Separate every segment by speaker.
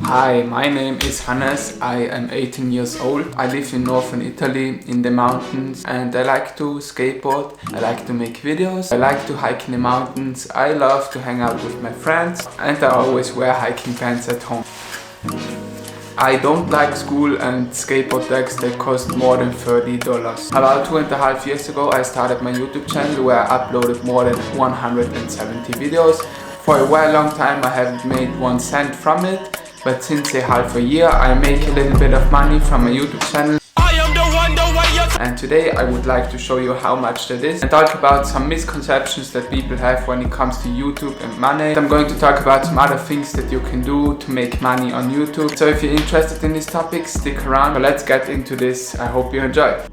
Speaker 1: Hi, my name is Hannes. I am 18 years old. I live in northern Italy in the mountains and I like to skateboard. I like to make videos. I like to hike in the mountains. I love to hang out with my friends and I always wear hiking pants at home. I don't like school and skateboard decks that cost more than $30. About 2.5 years ago I started my YouTube channel where I uploaded more than 170 videos. For a very long time I haven't made 1 cent from it. But since a half a year I make a little bit of money from my YouTube channel. And today I would like to show you how much that is and talk about some misconceptions that people have when it comes to YouTube and money. I'm going to talk about some other things that you can do to make money on YouTube. So if you're interested in this topic, stick around. So let's get into this. I hope you enjoy.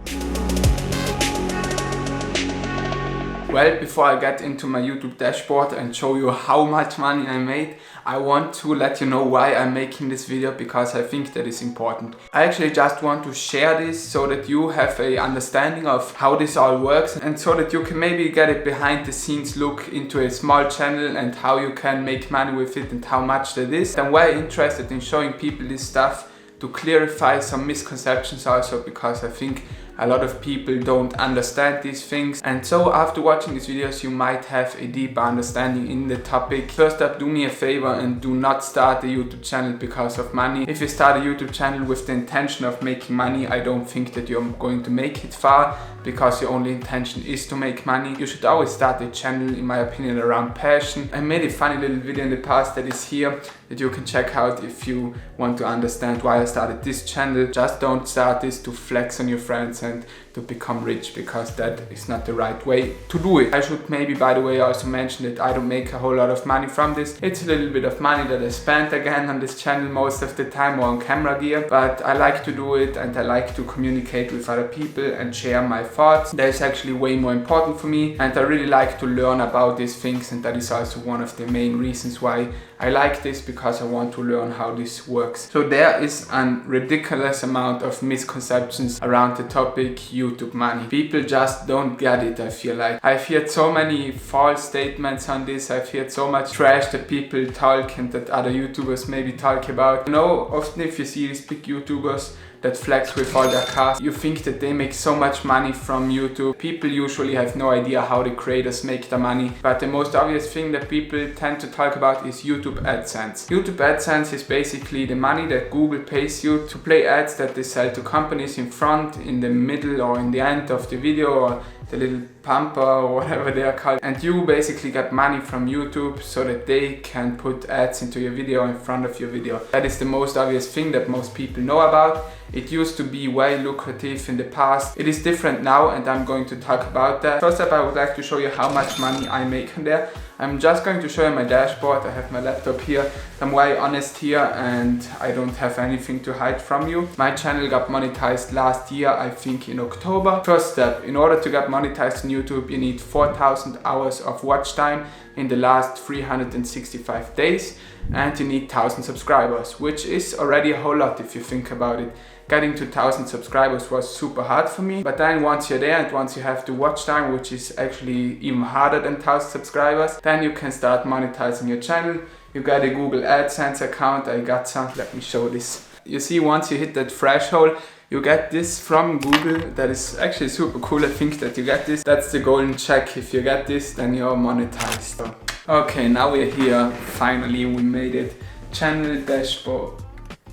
Speaker 1: Well, before I get into my YouTube dashboard and show you how much money I made, I want to let you know why I'm making this video, because I think that is important. I actually just want to share this so that you have a understanding of how this all works and so that you can maybe get a behind the scenes look into a small channel and how you can make money with it and how much that is. I'm very interested in showing people this stuff to clarify some misconceptions also, because I think a lot of people don't understand these things, and so after watching these videos you might have a deeper understanding in the topic. First up, do me a favor and do not start a YouTube channel because of money. If you start a YouTube channel with the intention of making money, I don't think that you're going to make it far, because your only intention is to make money. You should always start a channel, in my opinion, around passion. I made a funny little video in the past that is here that you can check out if you want to understand why I started this channel. Just don't start this to flex on your friends and to become rich, because that is not the right way to do it. I should maybe, by the way, also mention that I don't make a whole lot of money from this. It's a little bit of money that I spent again on this channel most of the time, or on camera gear, but I like to do it and I like to communicate with other people and share my thoughts. That is actually way more important for me, and I really like to learn about these things, and that is also one of the main reasons why I like this, because I want to learn how this works. So there is a ridiculous amount of misconceptions around the topic YouTube money. People just don't get it, I feel like. I've heard so many false statements on this. I've heard so much trash that people talk and that other YouTubers maybe talk about. You know, often if you see these big YouTubers that flex with all their cars, you think that they make so much money from YouTube. People usually have no idea how the creators make their money, but the most obvious thing that people tend to talk about is YouTube AdSense. YouTube AdSense is basically the money that Google pays you to play ads that they sell to companies in front, in the middle, or in the end of the video, or the little pumper or whatever they are called, and you basically get money from YouTube so that they can put ads into your video, in front of your video. That is the most obvious thing that most people know about. It used to be very lucrative in the past. It is different now, and I'm going to talk about that. First up, I would like to show you how much money I make on there. I'm just going to show you my dashboard. I have my laptop here. I'm very honest here and I don't have anything to hide from you. My channel got monetized last year, I think in October. First step, in order to get monetized on YouTube, you need 4,000 hours of watch time in the last 365 days, and you need 1,000 subscribers, which is already a whole lot if you think about it. Getting to 1,000 subscribers was super hard for me, but then once you're there and once you have the watch time, which is actually even harder than 1,000 subscribers, then you can start monetizing your channel. You get a Google AdSense account. I got some, let me show this. You see, once you hit that threshold, you get this from Google. That is actually super cool. I think that you get this. That's the golden check. If you get this, then you're monetized. Okay, now we're here. Finally, we made it. Channel dashboard.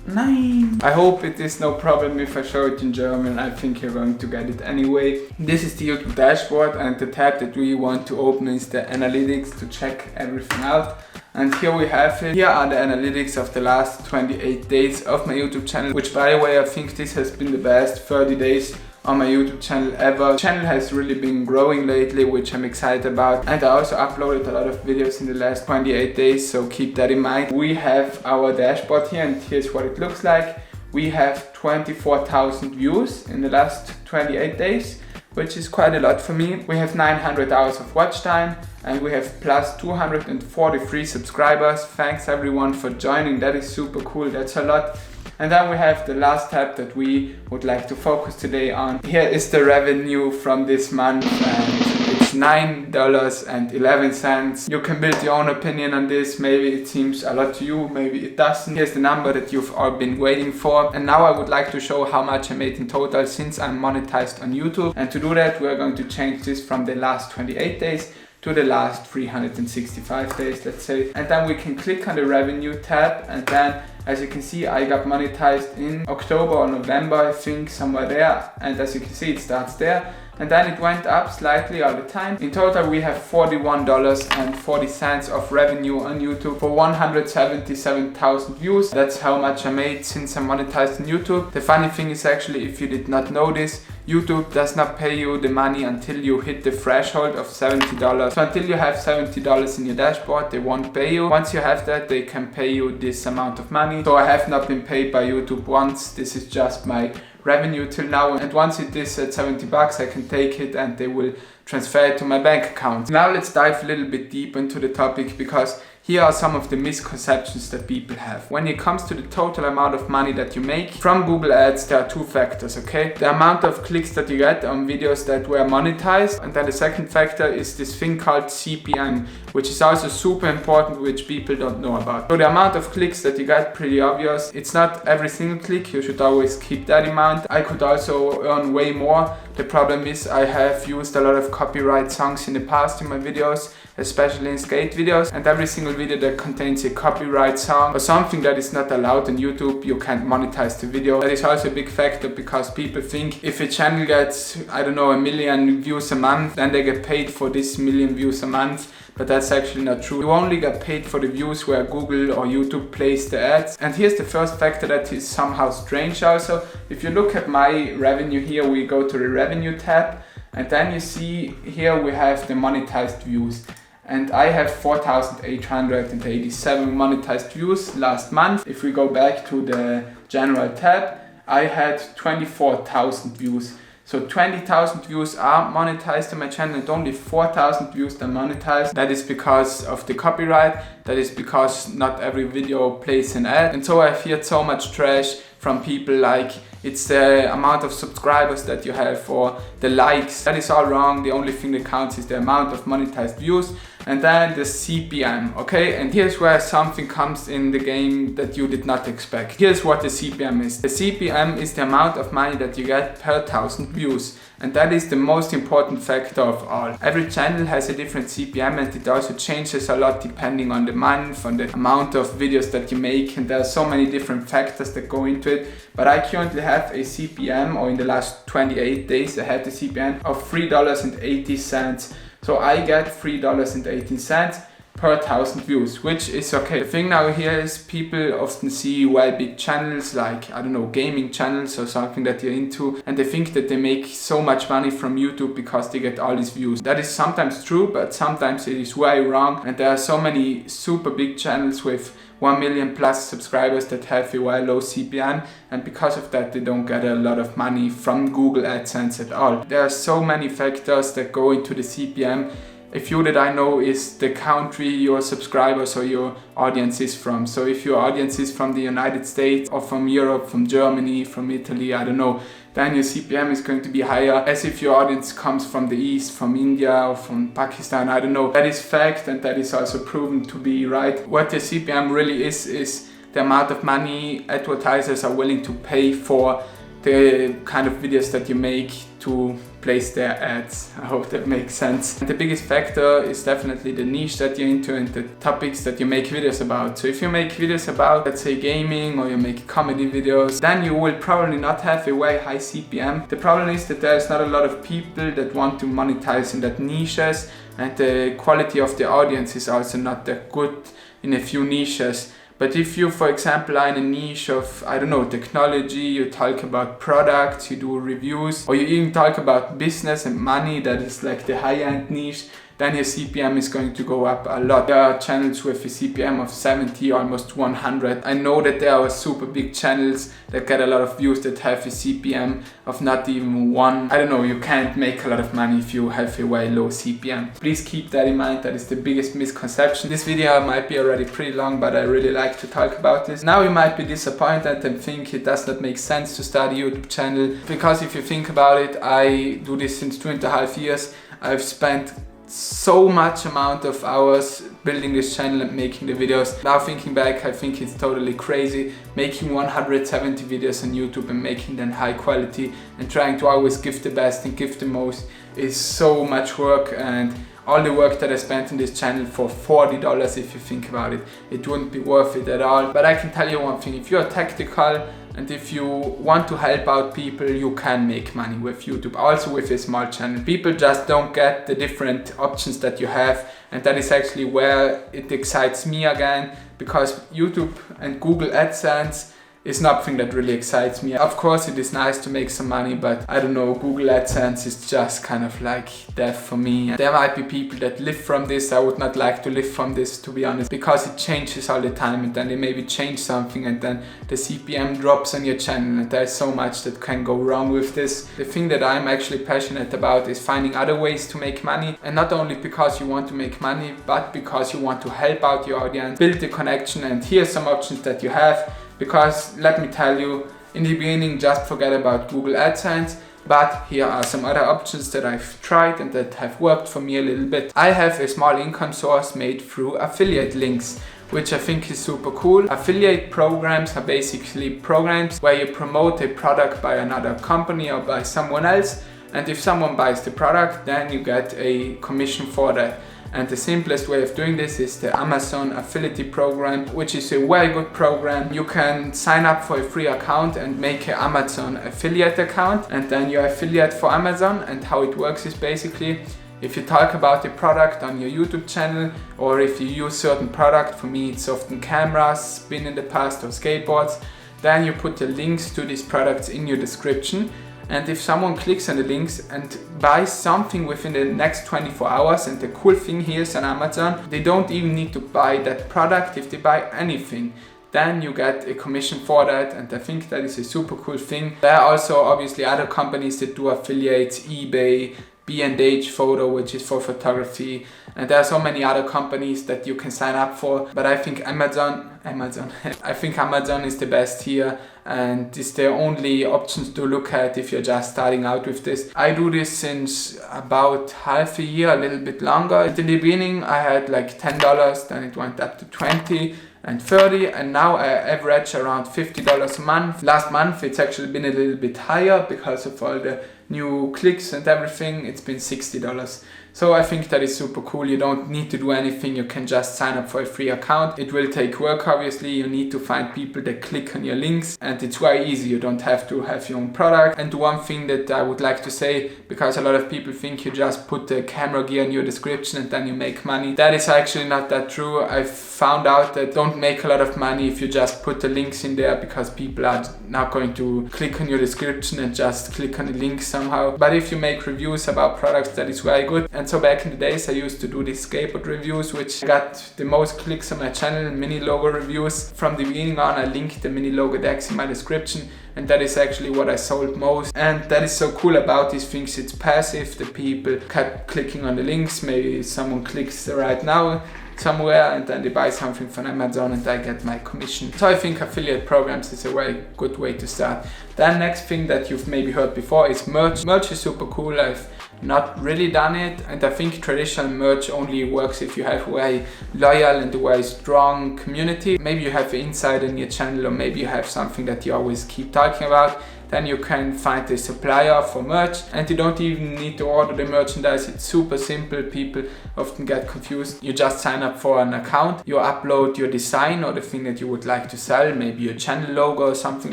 Speaker 1: Nine. I hope it is no problem if I show it in German. I think you're going to get it anyway. This is the YouTube dashboard, and the tab that we want to open is the analytics to check everything out. And here we have it. Here are the analytics of the last 28 days of my YouTube channel, which, by the way, I think this has been the best 30 days on my YouTube channel ever. The channel has really been growing lately, which I'm excited about, and I also uploaded a lot of videos in the last 28 days, so keep that in mind. We have our dashboard here, and here's what it looks like. We have 24,000 views in the last 28 days, which is quite a lot for me. We have 900 hours of watch time, and we have plus 243 subscribers. Thanks everyone for joining. That is super cool. That's a lot. And then we have the last tab that we would like to focus today on. Here is the revenue from this month, and it's $9.11. You can build your own opinion on this. Maybe it seems a lot to you, maybe it doesn't. Here's the number that you've all been waiting for. And now I would like to show how much I made in total since I'm monetized on YouTube. And to do that, we're going to change this from the last 28 days to the last 365 days, let's say. And then we can click on the revenue tab, and then as you can see, I got monetized in October or November, I think, somewhere there. And as you can see, it starts there. And then it went up slightly all the time. In total, we have $41.40 of revenue on YouTube for 177,000 views. That's how much I made since I'm monetized on YouTube. The funny thing is actually, if you did not know this, YouTube does not pay you the money until you hit the threshold of $70. So until you have $70 in your dashboard, they won't pay you. Once you have that, they can pay you this amount of money. So I have not been paid by YouTube once. This is just my revenue till now, and once it is at $70, I can take it and they will transfer it to my bank account. Now let's dive a little bit deep into the topic, because here are some of the misconceptions that people have. When it comes to the total amount of money that you make from Google Ads, there are two factors, okay? The amount of clicks that you get on videos that were monetized, and then the second factor is this thing called CPM, which is also super important, which people don't know about. So the amount of clicks that you get, pretty obvious. It's not every single click, you should always keep that in mind. I could also earn way more. The problem is I have used a lot of copyright songs in the past in my videos, especially in skate videos, and every single video that contains a copyright song or something that is not allowed on YouTube, you can't monetize the video. That is also a big factor, because people think if a channel gets, I don't know, 1 million views a month, then they get paid for this 1 million views a month. But that's actually not true. You only get paid for the views where Google or YouTube plays the ads. And here's the first factor that is somehow strange also. If you look at my revenue here, we go to the revenue tab, and then you see here we have the monetized views. And I have 4,887 monetized views last month. If we go back to the general tab, I had 24,000 views. So 20,000 views are monetized on my channel, and only 4,000 views are monetized. That is because of the copyright. That is because not every video plays an ad. And so I've heard so much trash from people like, it's the amount of subscribers that you have or the likes. That is all wrong. The only thing that counts is the amount of monetized views, and then the CPM, okay? And here's where something comes in the game that you did not expect. Here's what the CPM is. The CPM is the amount of money that you get per 1,000 views. And that is the most important factor of all. Every channel has a different CPM, and it also changes a lot depending on the month, on the amount of videos that you make, and there are so many different factors that go into it. But I currently have a CPM, or in the last 28 days I had the CPM of $3.80. So I get $3.18 per 1,000 views, which is okay. The thing now here is people often see big channels like, I don't know, gaming channels or something that you're into, and they think that they make so much money from YouTube because they get all these views. That is sometimes true, but sometimes it is way wrong, and there are so many super big channels with 1 million plus subscribers that have a very low CPM, and because of that they don't get a lot of money from Google AdSense at all. There are so many factors that go into the CPM. A few that I know is the country your subscribers or your audience is from. So if your audience is from the United States or from Europe, from Germany, from Italy, I don't know, then your CPM is going to be higher, as if your audience comes from the East, from India or from Pakistan, I don't know. That is fact, and that is also proven to be right. What the CPM really is the amount of money advertisers are willing to pay for the kind of videos that you make to place their ads. I hope that makes sense. And the biggest factor is definitely the niche that you're into and the topics that you make videos about. So if you make videos about, let's say, gaming, or you make comedy videos, then you will probably not have a very high CPM. The problem is that there's not a lot of people that want to monetize in that niches, and the quality of the audience is also not that good in a few niches. But if you, for example, are in a niche of, I don't know, technology, you talk about products, you do reviews, or you even talk about business and money, that is like the high-end niche, then your CPM is going to go up a lot. There are channels with a CPM of 70, almost 100. I know that there are super big channels that get a lot of views that have a CPM of not even 1. I don't know, you can't make a lot of money if you have a very low CPM. Please keep that in mind, that is the biggest misconception. This video might be already pretty long, but I really like to talk about this. Now you might be disappointed and think it does not make sense to start a YouTube channel, because if you think about it, I do this since 2.5 years. I've spent so much amount of hours building this channel and making the videos. Now thinking back, I think it's totally crazy making 170 videos on YouTube and making them high quality and trying to always give the best and give the most is so much work, and all the work that I spent on this channel for $40, if you think about it, it wouldn't be worth it at all. But I can tell you one thing, if you're tactical and if you want to help out people, you can make money with YouTube, also with a small channel. People just don't get the different options that you have, and that is actually where it excites me again, because YouTube and Google AdSense is nothing that really excites me. Of course it is nice to make some money, but I don't know, Google AdSense is just kind of like death for me. There might be people that live from this. I would not like to live from this, to be honest, because it changes all the time, and then they maybe change something and then the CPM drops on your channel, and there's so much that can go wrong with this. The thing that I'm actually passionate about is finding other ways to make money, and not only because you want to make money, but because you want to help out your audience, build the connection, and here's some options that you have. Because let me tell you, in the beginning just forget about Google AdSense, but here are some other options that I've tried and that have worked for me a little bit. I have a small income source made through affiliate links, which I think is super cool. Affiliate programs are basically programs where you promote a product by another company or by someone else, and if someone buys the product, then you get a commission for that. And the simplest way of doing this is the Amazon affiliate program, which is a very good program. You can sign up for a free account and make an Amazon affiliate account, and then you're affiliate for Amazon. And how it works is basically, if you talk about the product on your YouTube channel, or if you use certain product, for me it's often cameras, been in the past, or skateboards, then you put the links to these products in your description. And if someone clicks on the links and buys something within the next 24 hours, and the cool thing here is on Amazon, they don't even need to buy that product. If they buy anything, then you get a commission for that, and I think that is a super cool thing. There are also obviously other companies that do affiliates, eBay, B&H Photo, which is for photography, and there are so many other companies that you can sign up for, but I think Amazon I think Amazon is the best here, and is the only options to look at if you're just starting out with this. I do this since about half a year, a little bit longer. In the beginning I had like $10, then it went up to 20 and 30, and now I average around $50 a month. Last month it's actually been a little bit higher because of all the new clicks and everything. It's been $60. So I think that is super cool. You don't need to do anything, you can just sign up for a free account. It will take work, obviously. You need to find people that click on your links, and it's very easy. You don't have to have your own product. And one thing that I would like to say, because a lot of people think you just put the camera gear in your description and then you make money. That is actually not that true. I've found out that don't make a lot of money if you just put the links in there, because people are not going to click on your description and just click on the link somehow. But if you make reviews about products, that is very good. And so back in the days I used to do these skateboard reviews, which got the most clicks on my channel, mini logo reviews. From the beginning on I linked the mini logo decks in my description, and that is actually what I sold most. And that is so cool about these things, it's passive. The people kept clicking on the links. Maybe someone clicks right now somewhere and then they buy something from Amazon and I get my commission. So I think affiliate programs is a very good way to start. Then next thing that you've maybe heard before is merch. Merch is super cool. I've not really done it, and I think traditional merch only works if you have a very loyal and a very strong community. Maybe you have an insider in your channel, or maybe you have something that you always keep talking about. Then you can find a supplier for merch, and you don't even need to order the merchandise. It's super simple. People often get confused. You just sign up for an account, you upload your design or the thing that you would like to sell, maybe your channel logo or something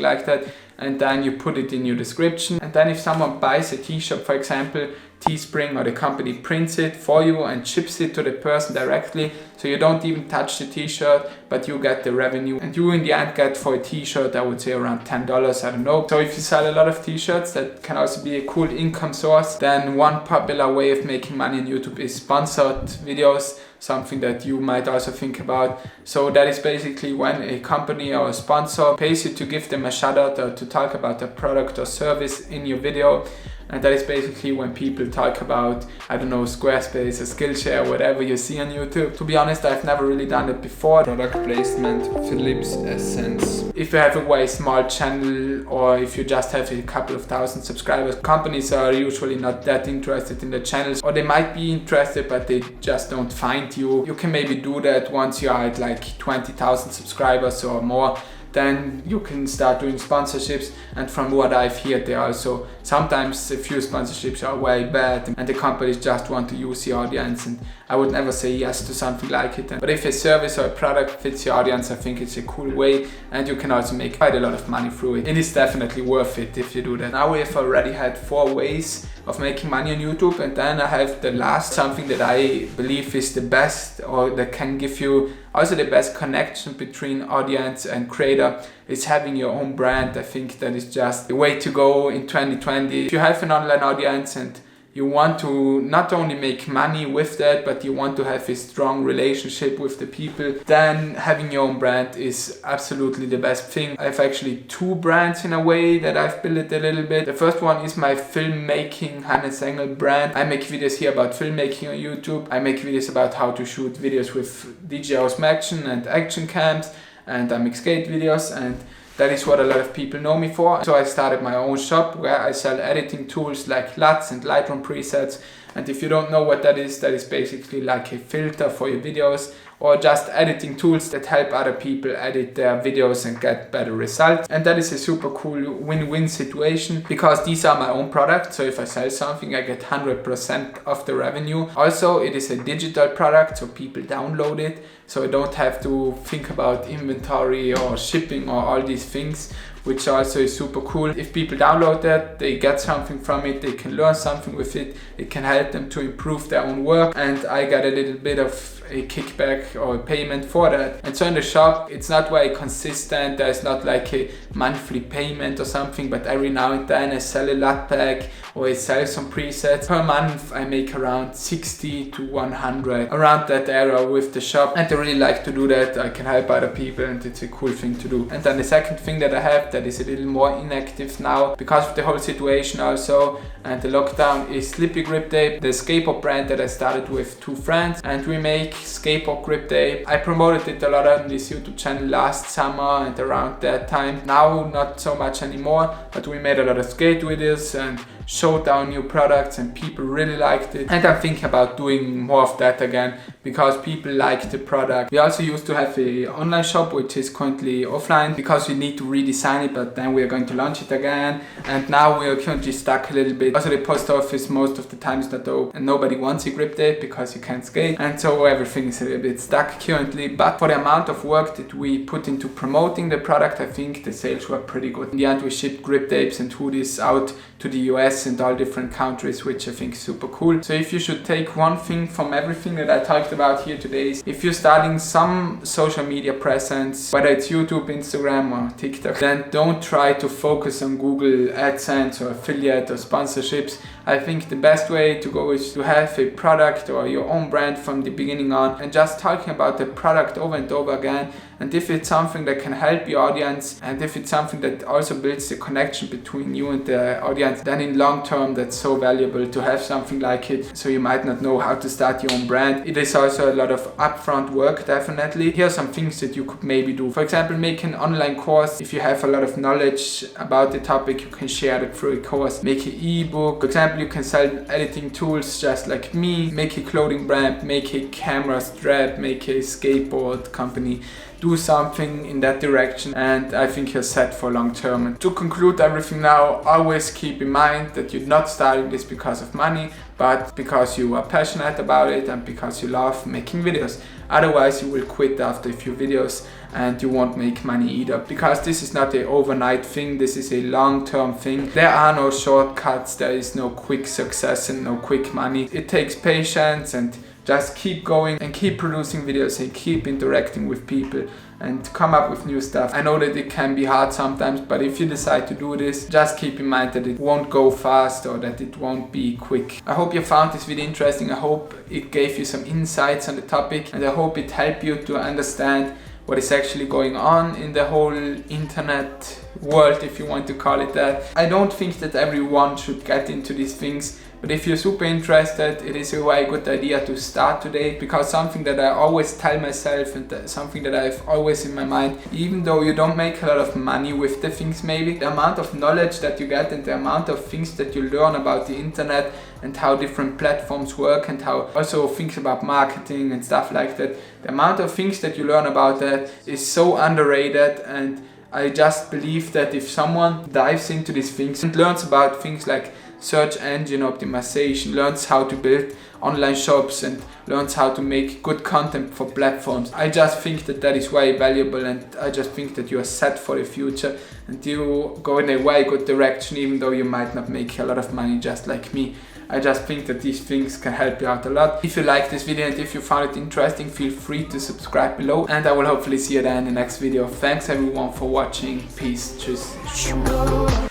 Speaker 1: like that, and then you put it in your description. And then if someone buys a t-shirt, for example, Teespring or the company prints it for you and ships it to the person directly, so you don't even touch the t-shirt, but you get the revenue, and you in the end get for a t-shirt, I would say around $10, I don't know. So if you sell a lot of t-shirts, that can also be a cool income source. Then one popular way of making money on YouTube is sponsored videos, something that you might also think about. So that is basically when a company or a sponsor pays you to give them a shout out or to talk about a product or service in your video. and that is basically when people talk about, I don't know, Squarespace or Skillshare, whatever you see on YouTube. To be honest, I've never really done it before. Product placement, Philips AdSense. If you have a very small channel, or if you just have a couple of thousand subscribers, companies are usually not that interested in the channels, or they might be interested but they just don't find you. You can maybe do that once you are at like 20,000 subscribers or more. Then you can start doing sponsorships, and from what I've heard, there are also sometimes a few sponsorships are very bad and the companies just want to use the audience, and I would never say yes to something like it. But if a service or a product fits your audience, I think it's a cool way, and you can also make quite a lot of money through it. It is definitely worth it if you do that. Now we have already had 4 ways of making money on YouTube, and then I have the last, something that I believe is the best, or that can give you also the best connection between audience and creator, is having your own brand. I think that is just the way to go in 2020. If you have an online audience and you want to not only make money with that, but you want to have a strong relationship with the people, then having your own brand is absolutely the best thing. I have actually 2 brands in a way that I've built it a little bit. The first one is my filmmaking hons.engl brand. I make videos here about filmmaking on YouTube. I make videos about how to shoot videos with DJI action and action cams, and I make skate videos, and that is what a lot of people know me for. So I started my own shop where I sell editing tools like LUTs and Lightroom presets. And if you don't know what that is basically like a filter for your videos, or just editing tools that help other people edit their videos and get better results. And that is a super cool win-win situation, because these are my own products. So if I sell something, I get 100% of the revenue. Also, it is a digital product, so people download it. So I don't have to think about inventory or shipping or all these things, which also is super cool. If people download that, they get something from it, they can learn something with it, it can help them to improve their own work, and I get a little bit of a kickback or a payment for that. And so in the shop, it's not very consistent, there's not like a monthly payment or something, but every now and then I sell a LUT pack or I sell some presets. Per month I make around 60 to 100, around that area with the shop, and I really like to do that. I can help other people and it's a cool thing to do. And then the second thing that I have that is a little more inactive now because of the whole situation also and the lockdown is Slippy Grip Tape, the skateboard brand that I started with 2 friends, and we make skateboard grip tape. I promoted it a lot on this YouTube channel last summer and around that time. Now not so much anymore, but we made a lot of skate videos and showed our new products and people really liked it, and I'm thinking about doing more of that again because people like the product. We also used to have an online shop which is currently offline because we need to redesign it, but then we are going to launch it again, and now we are currently stuck a little bit. Also the post office most of the time is not open and nobody wants a grip tape because you can't skate, and so everything is a little bit stuck currently. But for the amount of work that we put into promoting the product, I think the sales were pretty good. In the end we shipped grip tapes and hoodies out to the US and all different countries, which I think is super cool. So if you should take one thing from everything that I talked about here today, is if you're starting some social media presence, whether it's YouTube, Instagram or TikTok, then don't try to focus on Google AdSense or affiliate or sponsorships. I think the best way to go is to have a product or your own brand from the beginning on and just talking about the product over and over again. And if it's something that can help your audience, and if it's something that also builds the connection between you and the audience, then in long term that's so valuable to have something like it. So you might not know how to start your own brand. It is also a lot of upfront work, definitely. Here are some things that you could maybe do. For example, make an online course. If you have a lot of knowledge about the topic, you can share it through a course. Make an ebook. For example, you can sell editing tools just like me. Make a clothing brand, make a camera strap, make a skateboard company. Do something in that direction, and I think you're set for long term. And to conclude everything now, always keep in mind that you're not starting this because of money, but because you are passionate about it and because you love making videos. Otherwise you will quit after a few videos and you won't make money either, because this is not an overnight thing, this is a long-term thing. There are no shortcuts, there is no quick success and no quick money. It takes patience, and just keep going and keep producing videos and keep interacting with people and come up with new stuff. I know that it can be hard sometimes, but if you decide to do this, just keep in mind that it won't go fast or that it won't be quick. I hope you found this video interesting. I hope it gave you some insights on the topic, and I hope it helped you to understand what is actually going on in the whole internet world, if you want to call it that. I don't think that everyone should get into these things, but if you're super interested, it is a very good idea to start today, because something that I always tell myself and something that I've always in my mind, even though you don't make a lot of money with the things maybe, the amount of knowledge that you get and the amount of things that you learn about the internet and how different platforms work and how also things about marketing and stuff like that, the amount of things that you learn about that is so underrated. And I just believe that if someone dives into these things and learns about things like search engine optimization, learns how to build online shops and learns how to make good content for platforms, I just think that that is very valuable, and I just think that you are set for the future and you go in a very good direction, even though you might not make a lot of money just like me. I just think that these things can help you out a lot. If you like this video and if you found it interesting, feel free to subscribe below, and I will hopefully see you then in the next video. Thanks everyone for watching. Peace. Tschüss.